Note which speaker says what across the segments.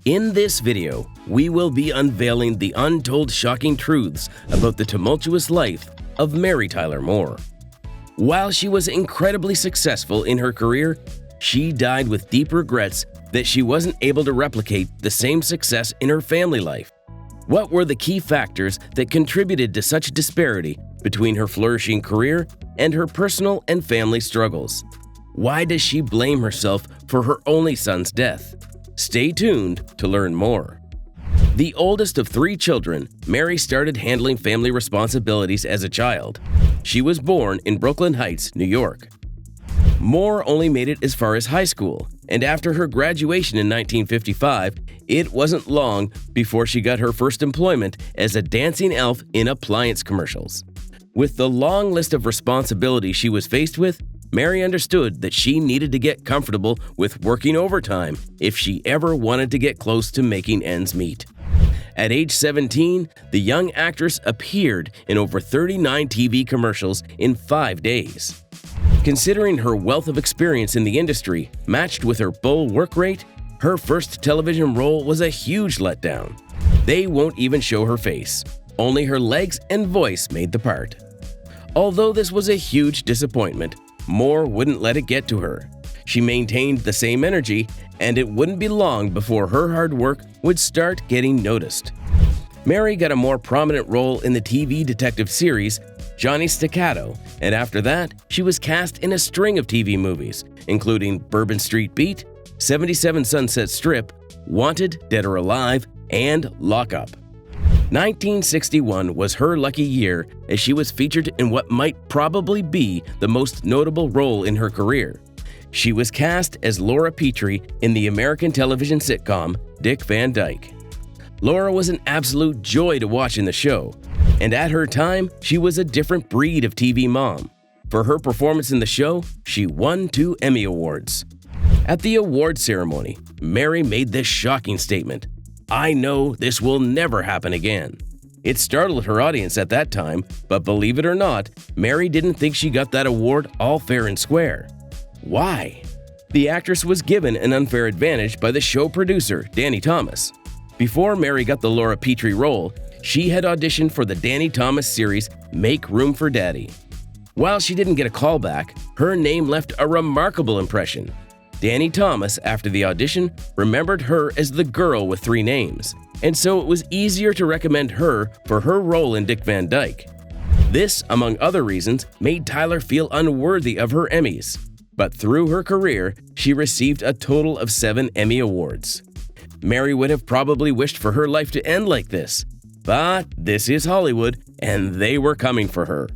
Speaker 1: In this video, we will be unveiling the untold shocking truths about the tumultuous life of Mary Tyler Moore. While she was incredibly successful in her career, she died with deep regrets that she wasn't able to replicate the same success in her family life. What were the key factors that contributed to such disparity between her flourishing career and her personal and family struggles? Why does she blame herself for her only son's death? Stay tuned to learn more. The oldest of 3 children, Mary started handling family responsibilities as a child. She was born in Brooklyn Heights, New York. Moore only made it as far as high school, and after her graduation in 1955, it wasn't long before she got her first employment as a dancing elf in appliance commercials. With the long list of responsibilities she was faced with, Mary understood that she needed to get comfortable with working overtime if she ever wanted to get close to making ends meet. At age 17, the young actress appeared in over 39 TV commercials in 5 days. Considering her wealth of experience in the industry matched with her bull work rate, her first television role was a huge letdown. They won't even show her face. Only her legs and voice made the part. Although this was a huge disappointment, Moore wouldn't let it get to her. She maintained the same energy, and it wouldn't be long before her hard work would start getting noticed. Mary got a more prominent role in the TV detective series Johnny Staccato, and after that, she was cast in a string of TV movies, including Bourbon Street Beat, 77 Sunset Strip, Wanted, Dead or Alive, and Lock Up. 1961 was her lucky year as she was featured in what might probably be the most notable role in her career. She was cast as Laura Petrie in the American television sitcom Dick Van Dyke. Laura was an absolute joy to watch in the show, and at her time, she was a different breed of TV mom. For her performance in the show, she won 2 Emmy Awards. At the award ceremony, Mary made this shocking statement: "I know this will never happen again." It startled her audience at that time, but believe it or not, Mary didn't think she got that award all fair and square. Why? The actress was given an unfair advantage by the show producer, Danny Thomas. Before Mary got the Laura Petrie role, she had auditioned for the Danny Thomas series Make Room for Daddy. While she didn't get a call back, her name left a remarkable impression. Danny Thomas, after the audition, remembered her as the girl with 3 names, and so it was easier to recommend her for her role in Dick Van Dyke. This, among other reasons, made Tyler feel unworthy of her Emmys. But through her career, she received a total of 7 Emmy Awards. Mary would have probably wished for her life to end like this, but this is Hollywood, and they were coming for her.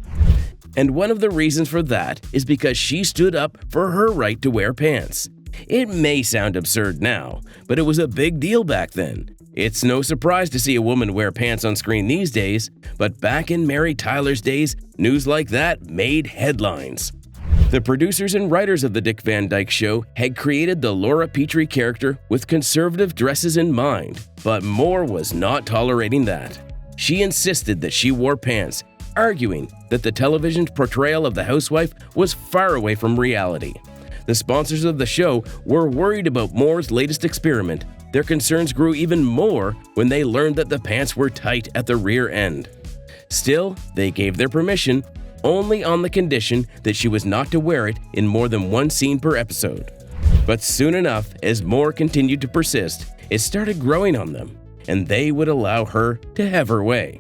Speaker 1: And one of the reasons for that is because she stood up for her right to wear pants. It may sound absurd now, but it was a big deal back then. It's no surprise to see a woman wear pants on screen these days, but back in Mary Tyler's days, news like that made headlines. The producers and writers of the Dick Van Dyke Show had created the Laura Petrie character with conservative dresses in mind, but Moore was not tolerating that. She insisted that she wore pants, arguing that the television's portrayal of the housewife was far away from reality. The sponsors of the show were worried about Moore's latest experiment. Their concerns grew even more when they learned that the pants were tight at the rear end. Still, they gave their permission, only on the condition that she was not to wear it in more than 1 scene per episode. But soon enough, as Moore continued to persist, it started growing on them, and they would allow her to have her way.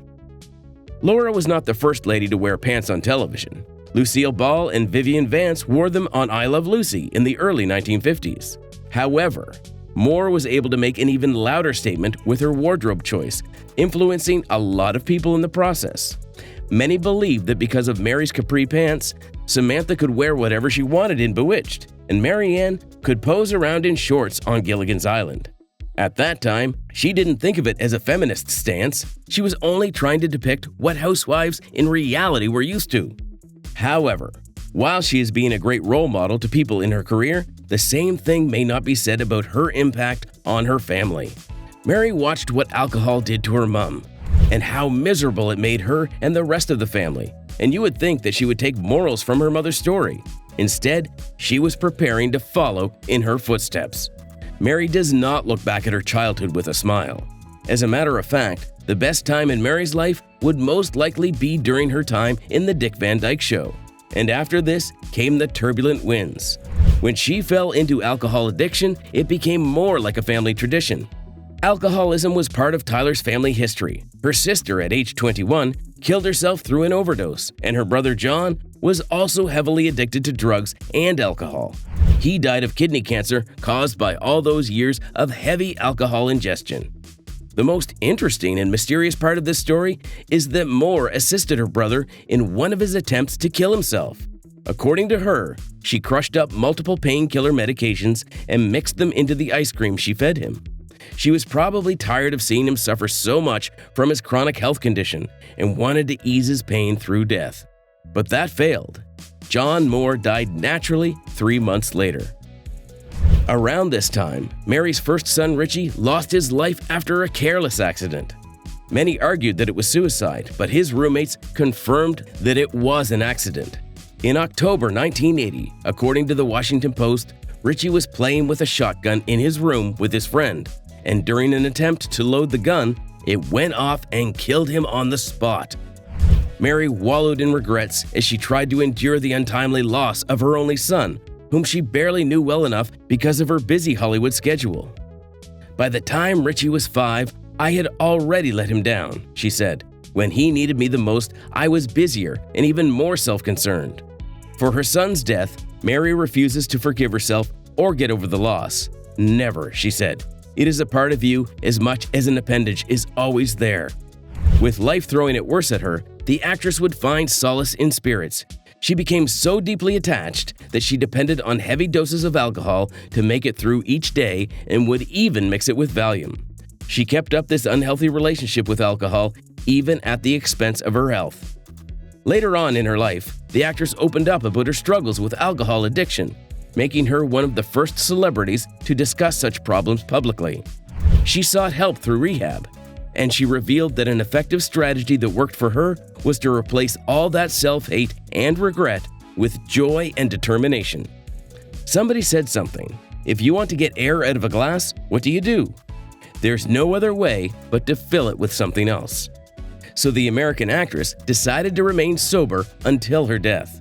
Speaker 1: Laura was not the first lady to wear pants on television. Lucille Ball and Vivian Vance wore them on I Love Lucy in the early 1950s. However, Moore was able to make an even louder statement with her wardrobe choice, influencing a lot of people in the process. Many believed that because of Mary's capri pants, Samantha could wear whatever she wanted in Bewitched, and Marianne could pose around in shorts on Gilligan's Island. At that time, she didn't think of it as a feminist stance. She was only trying to depict what housewives in reality were used to. However, while she is being a great role model to people in her career, the same thing may not be said about her impact on her family. Mary watched what alcohol did to her mom, and how miserable it made her and the rest of the family, and you would think that she would take morals from her mother's story. Instead, she was preparing to follow in her footsteps. Mary does not look back at her childhood with a smile. As a matter of fact, the best time in Mary's life would most likely be during her time in the Dick Van Dyke Show. And after this came the turbulent winds. When she fell into alcohol addiction, it became more like a family tradition. Alcoholism was part of Tyler's family history. Her sister, at age 21, killed herself through an overdose, and her brother John was also heavily addicted to drugs and alcohol. He died of kidney cancer caused by all those years of heavy alcohol ingestion. The most interesting and mysterious part of this story is that Moore assisted her brother in one of his attempts to kill himself. According to her, she crushed up multiple painkiller medications and mixed them into the ice cream she fed him. She was probably tired of seeing him suffer so much from his chronic health condition and wanted to ease his pain through death. But that failed. John Moore died naturally 3 months later. Around this time, Mary's first son Richie lost his life after a careless accident. Many argued that it was suicide, but his roommates confirmed that it was an accident. In October 1980, according to the Washington Post, Richie was playing with a shotgun in his room with his friend, and during an attempt to load the gun, it went off and killed him on the spot. Mary wallowed in regrets as she tried to endure the untimely loss of her only son, whom she barely knew well enough because of her busy Hollywood schedule. "By the time Richie was 5, I had already let him down," she said. "When he needed me the most, I was busier and even more self-concerned." For her son's death, Mary refuses to forgive herself or get over the loss. "Never," she said. "It is a part of you as much as an appendage is always there." With life throwing it worse at her, the actress would find solace in spirits. She became so deeply attached that she depended on heavy doses of alcohol to make it through each day and would even mix it with Valium. She kept up this unhealthy relationship with alcohol even at the expense of her health. Later on in her life, the actress opened up about her struggles with alcohol addiction, making her one of the first celebrities to discuss such problems publicly. She sought help through rehab, and she revealed that an effective strategy that worked for her was to replace all that self-hate and regret with joy and determination. Somebody said something, "If you want to get air out of a glass, what do? There's no other way but to fill it with something else." So the American actress decided to remain sober until her death.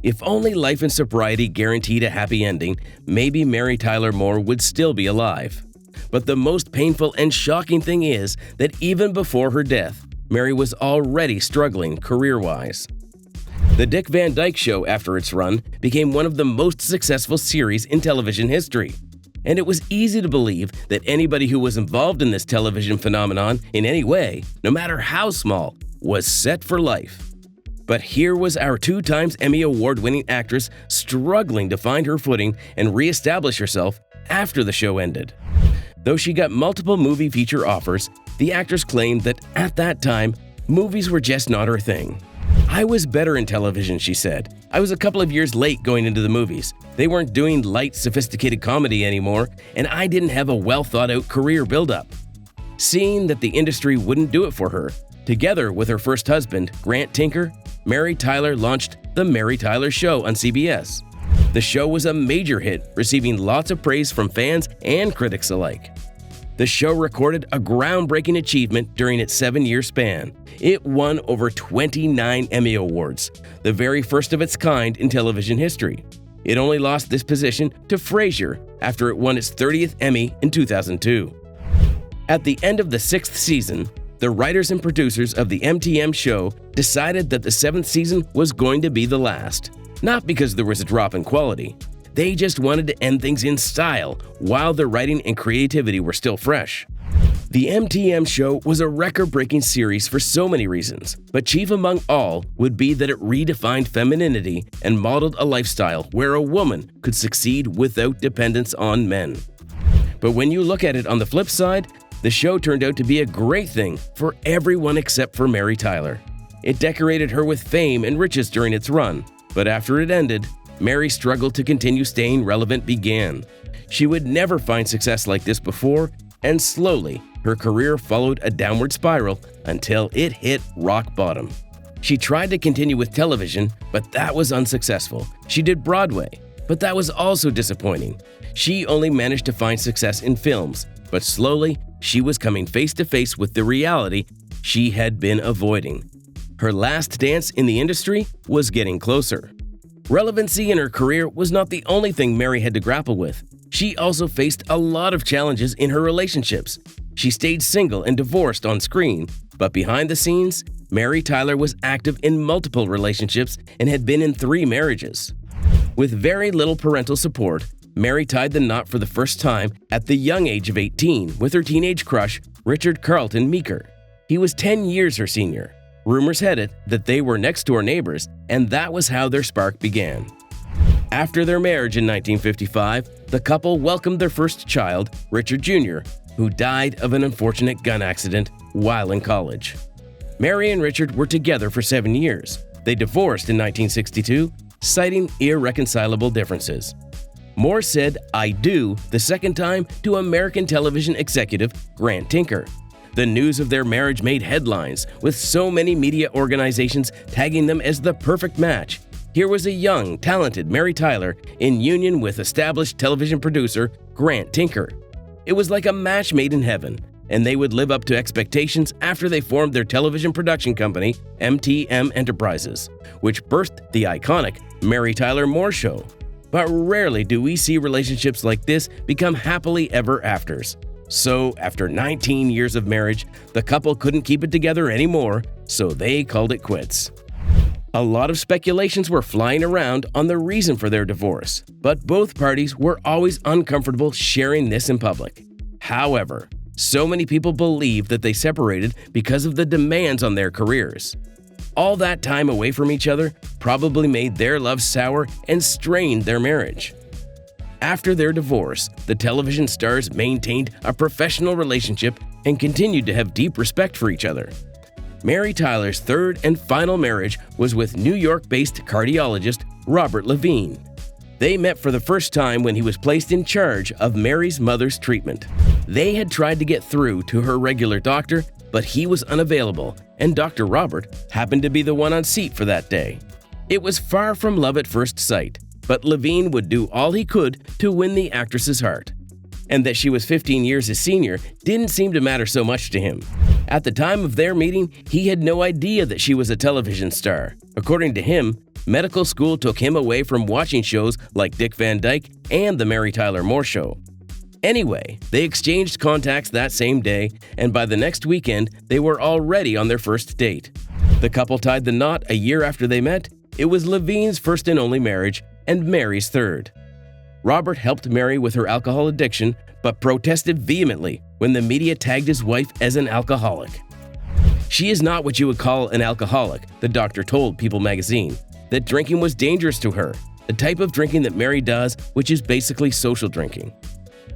Speaker 1: If only life and sobriety guaranteed a happy ending, maybe Mary Tyler Moore would still be alive. But the most painful and shocking thing is that even before her death, Mary was already struggling career-wise. The Dick Van Dyke Show, after its run, became one of the most successful series in television history. And it was easy to believe that anybody who was involved in this television phenomenon in any way, no matter how small, was set for life. But here was our 2-time Emmy Award-winning actress struggling to find her footing and reestablish herself after the show ended. Though she got multiple movie feature offers, the actress claimed that at that time, movies were just not her thing. "I was better in television," she said. "I was a couple of years late going into the movies. They weren't doing light, sophisticated comedy anymore, and I didn't have a well-thought-out career build-up." Seeing that the industry wouldn't do it for her, together with her first husband, Grant Tinker, Mary Tyler launched The Mary Tyler Show on CBS. The show was a major hit, receiving lots of praise from fans and critics alike. The show recorded a groundbreaking achievement during its 7-year span. It won over 29 Emmy Awards, the very first of its kind in television history. It only lost this position to Frasier after it won its 30th Emmy in 2002. At the end of the 6th season, the writers and producers of the MTM show decided that the 7th season was going to be the last. Not because there was a drop in quality. They just wanted to end things in style while their writing and creativity were still fresh. The MTM show was a record-breaking series for so many reasons, but chief among all would be that it redefined femininity and modeled a lifestyle where a woman could succeed without dependence on men. But when you look at it on the flip side, the show turned out to be a great thing for everyone except for Mary Tyler. It decorated her with fame and riches during its run, but after it ended, Mary's struggle to continue staying relevant began. She would never find success like this before, and slowly, her career followed a downward spiral until it hit rock bottom. She tried to continue with television, but that was unsuccessful. She did Broadway, but that was also disappointing. she only managed to find success in films, but slowly, she was coming face to face with the reality she had been avoiding. Her last dance in the industry was getting closer. Relevancy in her career was not the only thing Mary had to grapple with. She also faced a lot of challenges in her relationships. She stayed single and divorced on screen, but behind the scenes, Mary Tyler was active in multiple relationships and had been in 3 marriages. With very little parental support, Mary tied the knot for the first time at the young age of 18 with her teenage crush, Richard Carlton Meeker. He was 10 years her senior. Rumors had it that they were next-door neighbors, and that was how their spark began. After their marriage in 1955, the couple welcomed their first child, Richard Jr., who died of an unfortunate gun accident while in college. Mary and Richard were together for 7 years. They divorced in 1962, citing irreconcilable differences. Moore said "I do" the second time to American television executive Grant Tinker. The news of their marriage made headlines, with so many media organizations tagging them as the perfect match. Here was a young, talented Mary Tyler in union with established television producer Grant Tinker. It was like a match made in heaven, and they would live up to expectations after they formed their television production company, MTM Enterprises, which birthed the iconic Mary Tyler Moore Show. But rarely do we see relationships like this become happily ever afters. So, after 19 years of marriage, the couple couldn't keep it together anymore, so they called it quits. A lot of speculations were flying around on the reason for their divorce, but both parties were always uncomfortable sharing this in public. However, so many people believe that they separated because of the demands on their careers. All that time away from each other probably made their love sour and strained their marriage. After their divorce, the television stars maintained a professional relationship and continued to have deep respect for each other. Mary Tyler's third and final marriage was with New York-based cardiologist Robert Levine. They met for the first time when he was placed in charge of Mary's mother's treatment. They had tried to get through to her regular doctor, but he was unavailable, and Dr. Robert happened to be the one on seat for that day. It was far from love at first sight, but Levine would do all he could to win the actress's heart. And that she was 15 years his senior didn't seem to matter so much to him. At the time of their meeting, he had no idea that she was a television star. According to him, medical school took him away from watching shows like Dick Van Dyke and The Mary Tyler Moore Show. Anyway, they exchanged contacts that same day, and by the next weekend, they were already on their first date. The couple tied the knot a year after they met. It was Levine's first and only marriage, and Mary's third. Robert helped Mary with her alcohol addiction, but protested vehemently when the media tagged his wife as an alcoholic. She is not what you would call an alcoholic, the doctor told People magazine. That drinking was dangerous to her, the type of drinking that Mary does, which is basically social drinking.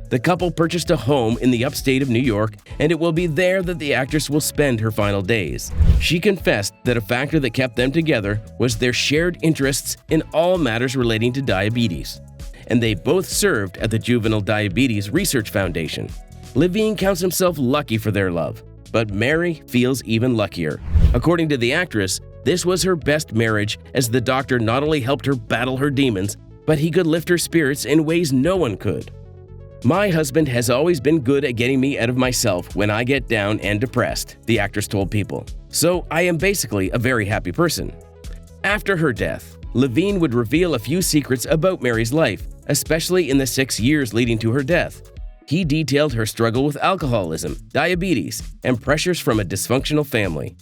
Speaker 1: The couple purchased a home in the upstate of New York, and it will be there that the actress will spend her final days. She confessed that a factor that kept them together was their shared interests in all matters relating to diabetes, and they both served at the Juvenile Diabetes Research Foundation. Levine counts himself lucky for their love, but Mary feels even luckier. According to the actress, this was her best marriage, as the doctor not only helped her battle her demons, but he could lift her spirits in ways no one could. "My husband has always been good at getting me out of myself when I get down and depressed," the actress told People. "So I am basically a very happy person." After her death, Levine would reveal a few secrets about Mary's life, especially in the 6 years leading to her death. He detailed her struggle with alcoholism, diabetes, and pressures from a dysfunctional family.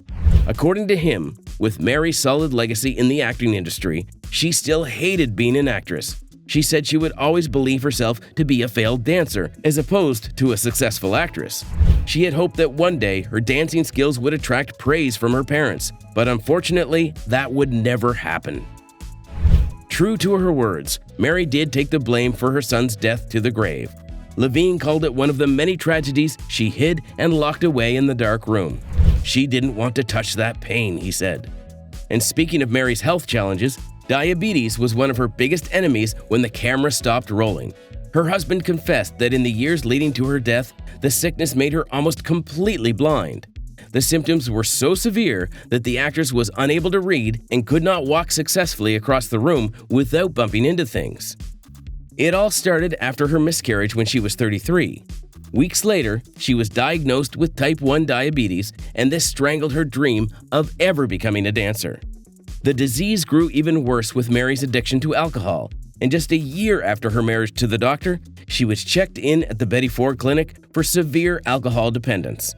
Speaker 1: According to him, with Mary's solid legacy in the acting industry, she still hated being an actress. She said she would always believe herself to be a failed dancer, as opposed to a successful actress. She had hoped that one day her dancing skills would attract praise from her parents, but unfortunately, that would never happen. True to her words, Mary did take the blame for her son's death to the grave. Levine called it one of the many tragedies she hid and locked away in the dark room. She didn't want to touch that pain, he said. And speaking of Mary's health challenges, diabetes was one of her biggest enemies when the camera stopped rolling. Her husband confessed that in the years leading to her death, the sickness made her almost completely blind. The symptoms were so severe that the actress was unable to read and could not walk successfully across the room without bumping into things. It all started after her miscarriage when she was 33. Weeks later, she was diagnosed with type 1 diabetes, and this strangled her dream of ever becoming a dancer. The disease grew even worse with Mary's addiction to alcohol, and just a year after her marriage to the doctor, she was checked in at the Betty Ford Clinic for severe alcohol dependence.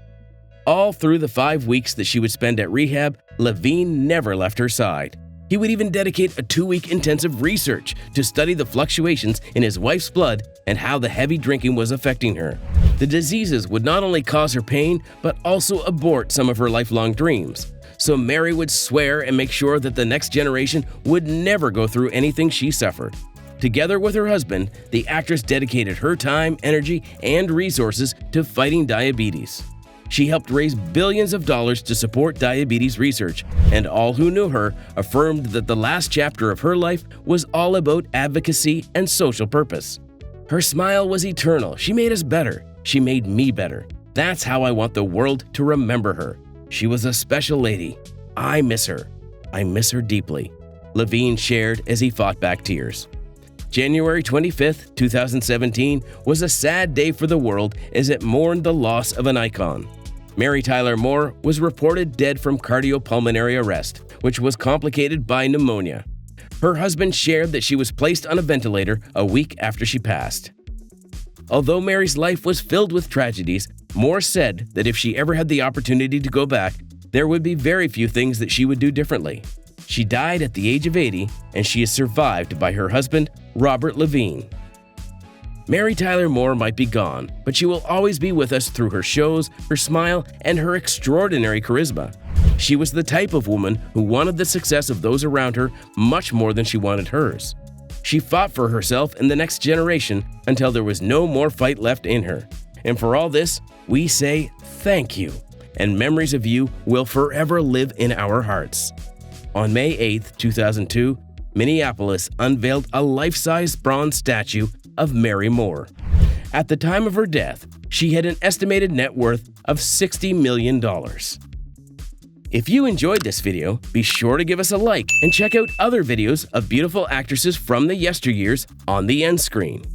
Speaker 1: All through the 5 weeks that she would spend at rehab, Levine never left her side. He would even dedicate a 2-week intensive research to study the fluctuations in his wife's blood and how the heavy drinking was affecting her. The diseases would not only cause her pain, but also abort some of her lifelong dreams. So Mary would swear and make sure that the next generation would never go through anything she suffered. Together with her husband, the actress dedicated her time, energy, and resources to fighting diabetes. She helped raise billions of dollars to support diabetes research, and all who knew her affirmed that the last chapter of her life was all about advocacy and social purpose. Her smile was eternal. She made us better. She made me better. That's how I want the world to remember her. She was a special lady. I miss her. I miss her deeply, Levine shared as he fought back tears. January 25, 2017 was a sad day for the world as it mourned the loss of an icon. Mary Tyler Moore was reported dead from cardiopulmonary arrest, which was complicated by pneumonia. Her husband shared that she was placed on a ventilator a week after she passed. Although Mary's life was filled with tragedies, Moore said that if she ever had the opportunity to go back, there would be very few things that she would do differently. She died at the age of 80, and she is survived by her husband, Robert Levine. Mary Tyler Moore might be gone, but she will always be with us through her shows, her smile, and her extraordinary charisma. She was the type of woman who wanted the success of those around her much more than she wanted hers. She fought for herself and the next generation until there was no more fight left in her. And for all this, we say thank you, and memories of you will forever live in our hearts. On May 8, 2002, Minneapolis unveiled a life-size bronze statue of Mary Moore. At the time of her death, she had an estimated net worth of $60 million. If you enjoyed this video, be sure to give us a like and check out other videos of beautiful actresses from the yesteryears on the end screen.